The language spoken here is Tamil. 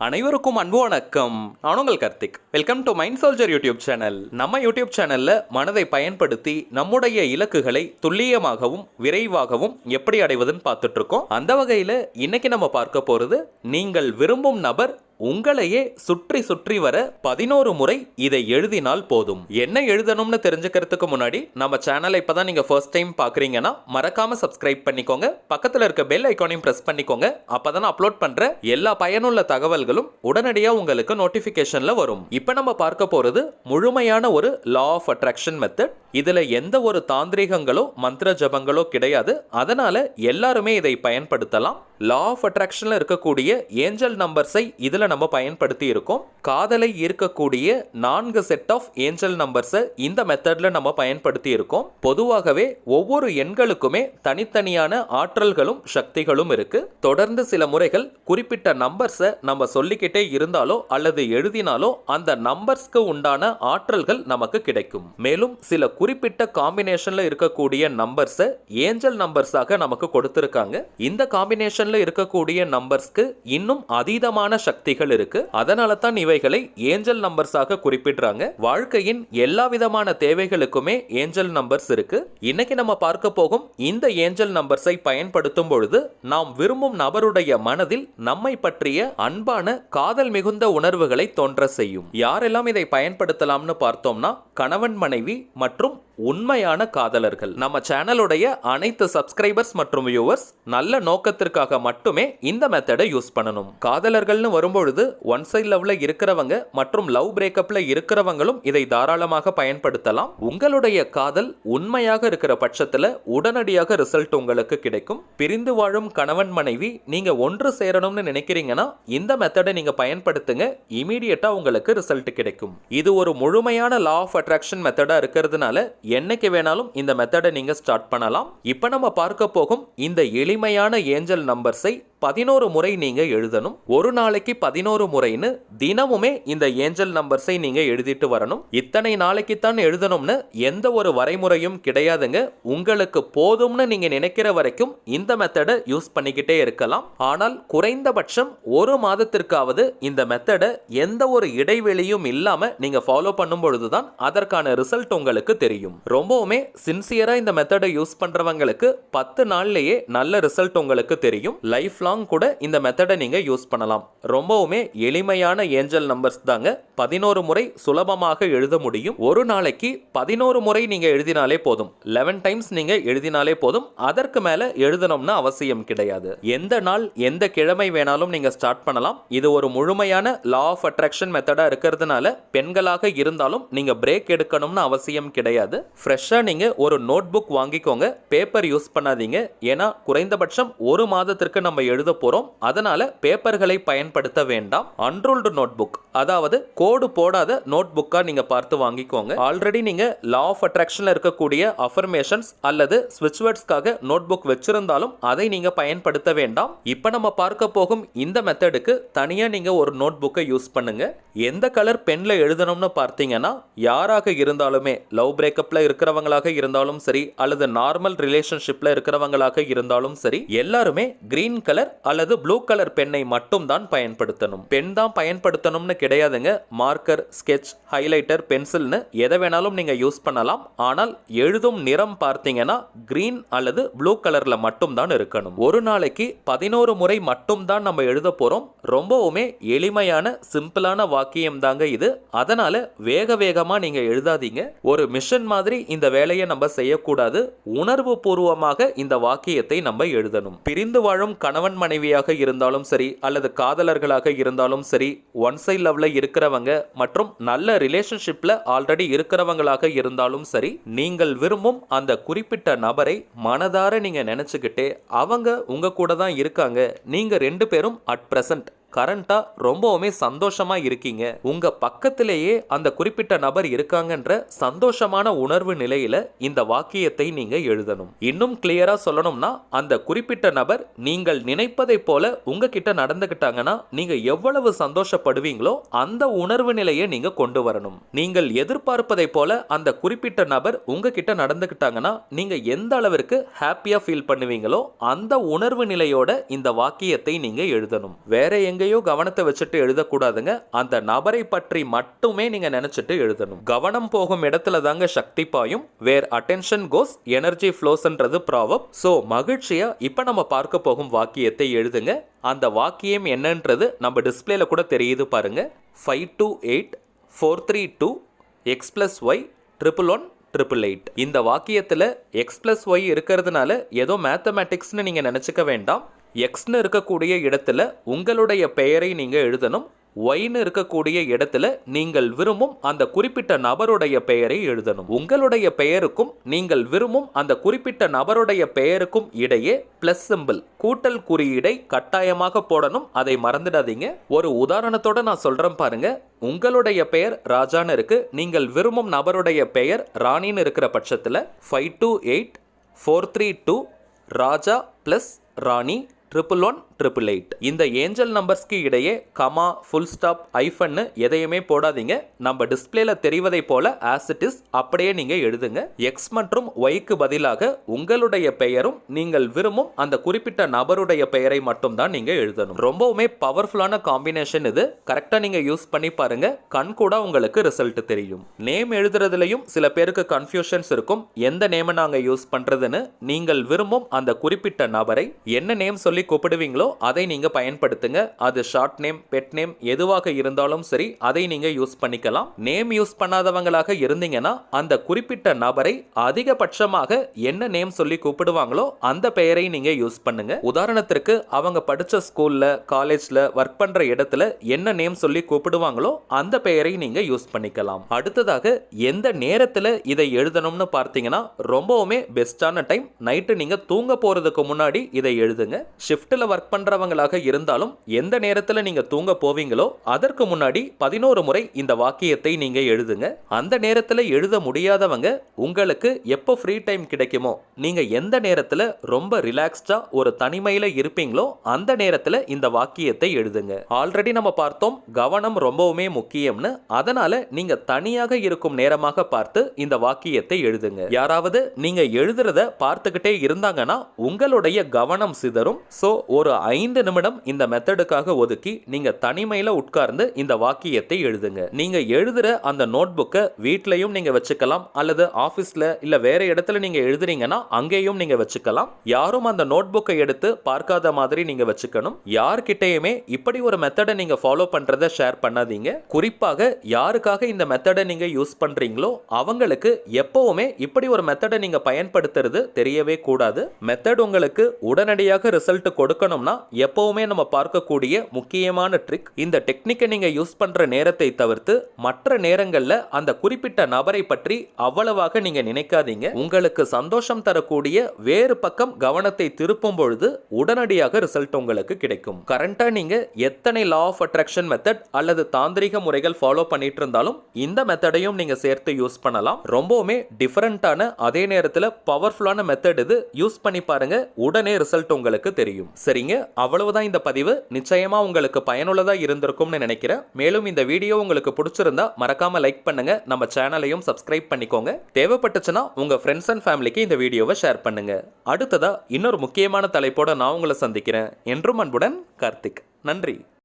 அனைவருக்கும் அன்பு வணக்கம். நான் உங்கள் Karthik. Welcome to mind soldier YouTube channel. நம்ம யூடியூப் சேனல்ல மனதை பயன்படுத்தி நம்முடைய இலக்குகளை துல்லியமாகவும் விரைவாகவும் எப்படி அடைவதுன்னு பார்த்துட்டு இருக்கோம். அந்த வகையில் இன்னைக்கு நம்ம பார்க்க போறது, நீங்கள் விரும்பும் நபர் உங்களையே சுற்றி சுற்றி வர 11 முறை இதை எழுதினால் போதும். என்ன எழுதணும்னு தெரிஞ்சுக்கிறதுக்கு முன்னாடி நம்ம சேனலை இப்பதான் நீங்க ஃபர்ஸ்ட் டைம் பாக்குறீங்கன்னா மறக்காம சப்ஸ்கிரைப் பண்ணிக்கோங்க. பக்கத்துல இருக்க பெல் ஐகானையும் பிரஸ் பண்ணிக்கோங்க. அப்பதான் அப்லோட் பண்ற எல்லா பயனுள்ள தகவல்களும் உடனடியா உங்களுக்கு நோட்டிபிகேஷன்ல வரும். இப்ப நம்ம பார்க்க போறது முழுமையான ஒரு லா ஆஃப் அட்ராக்ஷன் மெத்தட். இதுல எந்த ஒரு தாந்திரிகங்களோ மந்திர ஜபங்களோ கிடையாது. அதனால எல்லாருமே இதை பயன்படுத்தலாம். லா ஆஃப் அட்ராக்ஷன்ல இருக்கக்கூடிய ஏஞ்சல் நம்பர்ஸை இதுல நம்ம பயன்படுத்தி இருக்கோம். காதலை ஈர்க்கக்கூடிய 4 செட் ஆஃப் ஏஞ்சல் நம்பர்ஸை இந்த மெத்தட்ல நம்ம பயன்படுத்தி இருக்கோம். பொதுவாகவே ஒவ்வொரு எண்களுக்குமே தனித்தனியான ஆற்றல்களும் சக்திகளும் இருக்கு. தொடர்ந்து சில முறைகள் குறிப்பிட்ட நம்பர்ஸை நம்ம சொல்லிக்கிட்டே இருந்தாலோ அல்லது எழுதினாலோ அந்த நம்பர்ஸ்க்கு உண்டான ஆற்றல்கள் நமக்கு கிடைக்கும். மேலும் சில குறிப்பிட்ட காம்பினேஷன்ல இருக்கக்கூடிய நம்பர்ஸை ஏஞ்சல் நம்பர்ஸாக நமக்கு கொடுத்திருக்காங்க. இந்த காம்பினேஷன்ல இருக்கக்கூடிய நம்பர்ஸ்க்கு இன்னும் அதீதமான சக்திகள் இருக்கு. அதனால தான் இவைகளை ஏஞ்சல் நம்பர்ஸாக குறிப்பிடுறாங்க. வாழ்க்கையின் எல்லா விதமான தேவைகளுக்குமே ஏஞ்சல் நம்பர்ஸ் இருக்கு. இன்னைக்கு நம்ம பார்க்க போகும் இந்த ஏஞ்சல் நம்பர்ஸை பயன்படுத்தும் பொழுது நாம் விரும்பும் நபருடைய மனதில் நம்மை பற்றிய அன்பான காதல் மிகுந்த உணர்வுகளை தோன்ற செய்யும். யாரெல்லாம் இதை பயன்படுத்தலாம்னு பார்த்தோம்னா, கணவன் மனைவி மற்றும் உண்மையான காதலர்கள். நம்ம சேனலுடைய அனைத்து சப்ஸ்கிரைபர்ஸ் மற்றும் வியூவர்ஸ் நல்ல நோக்கத்திற்காக மட்டுமே இந்த மெத்தடை யூஸ் பண்ணணும். காதலர்கள்னு வரும்பொழுது ஒன் சைட் லவ்ல இருக்கிறவங்க மற்றும் லவ் பிரேக்கப்ல இருக்கிறவங்களும் இதை தாராளமாக பயன்படுத்தலாம். உங்களுடைய காதல் உண்மையாக இருக்கிற பட்சத்துல உடனடியாக ரிசல்ட் உங்களுக்கு கிடைக்கும். பிரிந்து வாழும் கணவன் மனைவி நீங்க ஒன்று சேரணும்னு நினைக்கிறீங்கன்னா இந்த மெத்தடை நீங்க பயன்படுத்துங்க. இமீடியட்டா உங்களுக்கு ரிசல்ட் கிடைக்கும். இது ஒரு முழுமையான லா ஆஃப் அட்ராக்ஷன் மெத்தடா இருக்கிறதுனால என்னைக்கு வேணாலும் இந்த மெத்தடை நீங்க ஸ்டார்ட் பண்ணலாம். இப்ப நம்ம பார்க்க போகும் இந்த எளிமையான ஏஞ்சல் நம்பர்ஸை 11 முறை நீங்க எழுதணும். ஒரு நாளைக்கு 11 முறைன்னு தினமுமே இந்த ஏஞ்சல் நம்பர்ஸை நீங்க எழுதிட்டு வரணும். இத்தனை நாளைக்கு தான் எழுதணும்னு எந்த ஒரு வரைமுறையும் கிடையாதுங்க. உங்களுக்கு போதும்னு நீங்க நினைக்கிற வரைக்கும் இந்த மெத்தடை யூஸ் பண்ணிக்கிட்டே இருக்கலாம். ஆனால் குறைந்தபட்சம் ஒரு மாதத்திற்காவது இந்த மெத்தடை எந்த ஒரு இடைவெளியும் இல்லாம நீங்க ஃபாலோ பண்ணும் பொழுதுதான் அதற்கான ரிசல்ட் உங்களுக்கு தெரியும். ரொம்பவுமே சின்சியரா இந்த மெத்தடை யூஸ் பண்றவங்களுக்கு 10 நாள்லயே நல்ல ரிசல்ட் உங்களுக்கு தெரியும். லைஃப் கூட இந்த மெத்தடை நீங்க யூஸ் பண்ணலாம். ரொம்பவுமே எளிமையான ஏஞ்சல் நம்பர்ஸ் தாங்க. 11 முறை சுலபமாக எழுத முடியும். ஒரு நாளைக்கு 11 முறை நீங்க எழுதினாலே போதும். 11 டைம்ஸ் நீங்க எழுதினாலே போதும். அதற்கு மேல எழுதணும்னு அவசியம் கிடையாது. எந்த நாள் எந்த கிழமை வேணாலும் நீங்க ஸ்டார்ட் பண்ணலாம். இது ஒரு முழுமையான லா ஆஃப் அட்ராக்ஷன் மெத்தடா இருக்கிறதுனால பெண்களாக இருந்தாலும் நீங்க பிரேக் எடுக்கணும்னு அவசியம் கிடையாது. ஃப்ரெஷ்ஷா நீங்க ஒரு நோட் புக் வாங்கிக்கோங்க. பேப்பர் யூஸ் பண்ணாதீங்க. ஏன்னா குறைந்தபட்சம் ஒரு மாதத்திற்கு நம்ம எழுத போறோம். அதனால பேப்பர்களை பயன்படுத்த வேண்டாம். அன்ரூல்டு நோட் புக், அதாவது கோடு போடாத நோட் புக்கா நீங்க பார்த்து வாங்கிக்கோங்க. ஆல்ரெடி நீங்க லா ஆஃப் அட்ராக்ஷன்ல இருக்கக்கூடிய அஃபர்மேஷன்ஸ் அல்லது ஸ்விட்ச் வேர்ட்ஸ்க்காக நோட் புக் வச்சிருந்தாலும் அதை நீங்க பயன்படுத்த வேண்டாம். இப்ப நம்ம பார்க்க போகும் இந்த மெத்தடுக்கு தனியா நீங்க ஒரு நோட் புக்கை யூஸ் பண்ணுங்க. எந்த கலர் பென்ல எழுதணும்னு பார்த்தீங்கன்னா, யாராக இருந்தாலுமே லவ் பிரேக்கப்ல இருக்கிறவங்களாக இருந்தாலும் சரி அல்லது நார்மல் ரிலேஷன்ஷிப்ல இருக்கிறவங்களாக இருந்தாலும் சரி, எல்லாருமே கிரீன் கலர் அல்லது ப்ளூ கலர் பெண்ணை மட்டும் தான் பயன்படுத்தணும். பென் தான் பயன்படுத்தணும்னு கிடையாதுங்க. மார்க்கர், ஸ்கெட்ச், ஹைலைட்டர், பென்சில்னு எதை வேணாலும் நீங்க யூஸ் பண்ணலாம். ஆனால் எழுதும் நிறம் பார்த்தீங்கன்னா கிரீன் அல்லது ப்ளூ கலர்ல மட்டும் தான் இருக்கணும். ஒரு நாளைக்கு 11 முறை மட்டும் தான் நம்ம எழுத போறோம். ரொம்பவுமே எளிமையான சிம்பிளான வாக்கியம் தாங்க இது. அதனால வேக வேகமா நீங்க எழுதாதீங்க. ஒரு மிஷன் மாதிரி இந்த வேலையை நம்ம செய்யக்கூடாது. உணர்வு பூர்வமாக இந்த வாக்கியத்தை நம்ம எழுதணும். பிரிந்து வாழும் கணவன் மனைவியாக இருந்தாலும் சரி அல்லது காதலர்களாக இருந்தாலும் சரி, ஒன் சைட் லவ்ல இருக்கிறவங்க மற்றும் நல்ல ரிலேஷன்ஷிப்ல ஆல்ரெடி இருக்கிறவங்களாக இருந்தாலும் சரி, நீங்கள் விரும்பும் அந்த குறிப்பிட்ட நபரை மனதார நீங்க நினைச்சுக்கிட்டே அவங்க உங்க கூட தான் இருக்காங்க. நீங்க 2 பேரும் அட் பிரசன்ட் கரண்டா ரொம்பவுமே சந்தோஷமா இருக்கீங்க. உங்க பக்கத்திலேயே அந்த குறிப்பிட்ட நபர் இருக்காங்கன்ற சந்தோஷமான உணர்வு நிலையில இந்த வாக்கியத்தை நீங்க எழுதணும். இன்னும் கிளியரா சொல்லணும்னா, அந்த குறிப்பிட்ட நபர் நீங்கள் நினைப்பதை போல உங்ககிட்ட நடந்துகிட்டாங்கன்னா நீங்க எவ்வளவு சந்தோஷப்படுவீங்களோ அந்த உணர்வு நிலையை நீங்க கொண்டு வரணும். நீங்கள் எதிர்பார்ப்பதை போல அந்த குறிப்பிட்ட நபர் உங்ககிட்ட நடந்துகிட்டாங்கன்னா நீங்க எந்த அளவிற்கு ஹாப்பியா ஃபீல் பண்ணுவீங்களோ அந்த உணர்வு நிலையோட இந்த வாக்கியத்தை நீங்க எழுதணும். வேற எங்கேயோ கவனத்தை வச்சுட்டு எழுதக்கூடாதுங்க. அந்த நபரை பற்றி மட்டுமே நீங்க நினைச்சிட்டு எழுதணும். கவனம் போகும் இடத்துல தாங்க சக்தி பாயும். வேர் அட்டென்ஷன் கோஸ் எனர்ஜி ஃப்ளோஸ்ன்றது ப்ராவர்ப். ஸோ மகிழ்ச்சியா இப்ப நம்ம பார்க்க போகும் வாக்கியத்தை எழுதுங்க. அந்த வாக்கியம் என்னன்றது நம்ம டிஸ்பிளேல கூட தெரியுது பாருங்க. 528 432 x + y 111 888. இந்த வாக்கியத்தில் x + y இருக்கிறதுனால ஏதோ மேத்தமேட்டிக்ஸ்னு நீங்கள் நினச்சிக்க வேண்டாம். எக்ஸ்னு இருக்கக்கூடிய இடத்துல உங்களுடைய பெயரை நீங்கள் எழுதணும். ஒய்னு இருக்கக்கூடிய இடத்துல நீங்கள் விரும்பும் அந்த குறிப்பிட்ட நபருடைய பெயரை எழுதணும். உங்களுடைய பெயருக்கும் நீங்கள் விரும்பும் அந்த குறிப்பிட்ட நபருடைய பெயருக்கும் இடையே பிளஸ் சிம்பிள் கூட்டல் குறியீடை கட்டாயமாக போடணும். அதை மறந்துடாதீங்க. ஒரு உதாரணத்தோட நான் சொல்றேன் பாருங்க. உங்களுடைய பெயர் ராஜான்னு இருக்கு. நீங்கள் விரும்பும் நபருடைய பெயர் ராணின்னு இருக்கிற பட்சத்தில் 528 432 ராஜா பிளஸ் ராணி 111 888. இந்த ஏஞ்சல் நம்பர்ஸ்க்கு இடையே கமா, ஃபுல் ஸ்டாப், ஐஃபன்னு எதையுமே போடாதீங்க. நம்ம டிஸ்பிளேல தெரிவதை போல ஆஸ் இட் இஸ் அப்படியே நீங்க எழுதுங்க. எக்ஸ் மற்றும் ஒய்க்கு பதிலாக உங்களுடைய பெயரும் நீங்கள் விரும்பும் அந்த குறிப்பிட்ட நபருடைய பெயரை மட்டும் தான் நீங்க எழுதணும். ரொம்பவுமே பவர்ஃபுல்லான காம்பினேஷன் இது. கரெக்டா நீங்க யூஸ் பண்ணி பாருங்க. கண் கூட உங்களுக்கு ரிசல்ட் தெரியும். நேம் எழுதுறதுலயும் சில பேருக்கு கன்ஃபியூஷன்ஸ் இருக்கும். எந்த நேமை நாங்க யூஸ் பண்றதுன்னு. நீங்கள் விரும்பும் அந்த குறிப்பிட்ட நபரை என்ன நேம் சொல்லி கூப்பிடுவீங்களோ அதை நீங்க பயன்படுத்துங்க. அது ஷார்ட் நேம், பெட் நேம் எதுவாக இருந்தாலும் சரி அதை நீங்க யூஸ் பண்ணிக்கலாம். நேம் யூஸ் பண்ணாதவங்களாக இருந்தீங்கன்னா அந்த குறிப்பிட்ட நபரை அதிகபட்சமாக என்ன நேம் சொல்லி கூப்பிடுவாங்களோ அந்த பெயரை நீங்க யூஸ் பண்ணுங்க. உதாரணத்திற்கு அவங்க படிச்ச ஸ்கூல்ல, காலேஜ்ல, ஒர்க் பண்ற இடத்துல என்ன நேம் சொல்லி கூப்பிடுவாங்களோ அந்த பெயரை நீங்க யூஸ் பண்ணிக்கலாம். அடுத்ததாக எந்த நேரத்துல இதை எழுதணும்னு பார்த்தீங்கன்னா ரொம்பவுமே பெஸ்டான டைம் நைட்டு நீங்க தூங்க போறதுக்கு முன்னாடி இதை எழுதுங்க. ஷிஃப்ட்ல ஒர்க் பண்றவங்களாக இருந்தாலும் எந்த நேரத்தில் நீங்க தூங்க போவீங்களோ அதற்கு முன்னாடி 11 முறை இந்த வாக்கியத்தை நீங்க எழுதுங்க. அந்த நேரத்தில் எழுத முடியாதவங்க உங்களுக்கு எப்போ ஃப்ரீ டைம் கிடைக்குமோ, நீங்க எந்த நேரத்தில் ரொம்ப ரிலாக்ஸ்டா ஒரு தனிமையில இருப்பீங்களோ அந்த நேரத்தில் இந்த வாக்கியத்தை எழுதுங்க. ஆல்ரெடி நம்ம பார்த்தோம் கவனம் ரொம்பவுமே முக்கியம்னு. அதனால நீங்க தனியாக இருக்கும் நேரமாக பார்த்து இந்த வாக்கியத்தை எழுதுங்க. யாராவது நீங்க எழுதுறத பார்த்துக்கிட்டே இருந்தாங்கன்னா உங்களுடைய கவனம் சிதறும். சோ ஒரு 5 நிமிடம் இந்த மெத்தடுக்காக ஒதுக்கி நீங்க தனிமையில உட்கார்ந்து இந்த வாக்கியத்தை எழுதுங்க. நீங்க எழுதுற அந்த நோட் புக்கை வீட்லயும் நீங்க வச்சுக்கலாம், அல்லது ஆபீஸ்ல இல்ல வேற இடத்துல நீங்க எழுதுறீங்கன்னா அங்கேயும் நீங்க வச்சுக்கலாம். யாரும் அந்த நோட் புக்கை எடுத்து பார்க்காத மாதிரி நீங்க வச்சுக்கணும். யார்கிட்டயுமே இப்படி ஒரு மெத்தடை நீங்க ஃபாலோ பண்றதை ஷேர் பண்ணாதீங்க. குறிப்பாக யாருக்காக இந்த மெத்தடை நீங்க யூஸ் பண்றீங்களோ அவங்களுக்கு எப்பவுமே இப்படி ஒரு மெத்தடை நீங்க பயன்படுத்துறது தெரியவே கூடாது. மெத்தட் உங்களுக்கு உடனடியாக ரிசல்ட் கொடுக்கணும்னா எப்பவுமே நம்ம பார்க்கக்கூடிய முக்கியமான ட்ரிக், இந்த டெக்னிக்கை நீங்க யூஸ் பண்ற நேரத்தை தவிர்த்து மற்ற நேரங்கள்ல அந்த குறிப்பிட்ட நபரை பற்றி அவ்வளவாக நீங்க நினைக்காதீங்க. உங்களுக்கு சந்தோஷம் தரக்கூடிய வேறு பக்கம் கவனத்தை திருப்பும் பொழுது உடனடியாக ரிசல்ட் உங்களுக்கு கிடைக்கும். கரண்டா நீங்க எத்தனை லா ஆஃப் அட்ராக்ஷன் மெத்தட் அல்லது தாந்திரிக முறைகள் ஃபாலோ பண்ணிட்டு இருந்தாலும் இந்த மெத்தடையும் நீங்க சேர்த்து யூஸ் பண்ணலாம். ரொம்பவுமே டிஃபரெண்டான அதே நேரத்தில் பவர்ஃபுல்லான மெத்தட் இது. யூஸ் பண்ணி பாருங்க, உடனே ரிசல்ட் உங்களுக்கு தெரியும். சரிங்க, அவ்வளவுதான் இந்த பதிவு. நிச்சயமா உங்களுக்கு பயனுள்ளதா இருந்திருக்கும்னு நினைக்கிறேன். மேலும் இந்த வீடியோ உங்களுக்கு பிடிச்சிருந்தா மறக்காம லைக் பண்ணுங்க. நம்ம சேனலையும் சப்ஸ்கிரைப் பண்ணிக்கோங்க. தேவைப்பட்டுச்சுன்னா உங்க ஃப்ரெண்ட்ஸ் அண்ட் ஃபேமிலிக்கு இந்த வீடியோவை ஷேர் பண்ணுங்க. அடுத்ததா இன்னொரு முக்கியமான தலைப்போட நான் உங்களை சந்திக்கிறேன். என்றும் அன்புடன் கார்த்திக். நன்றி.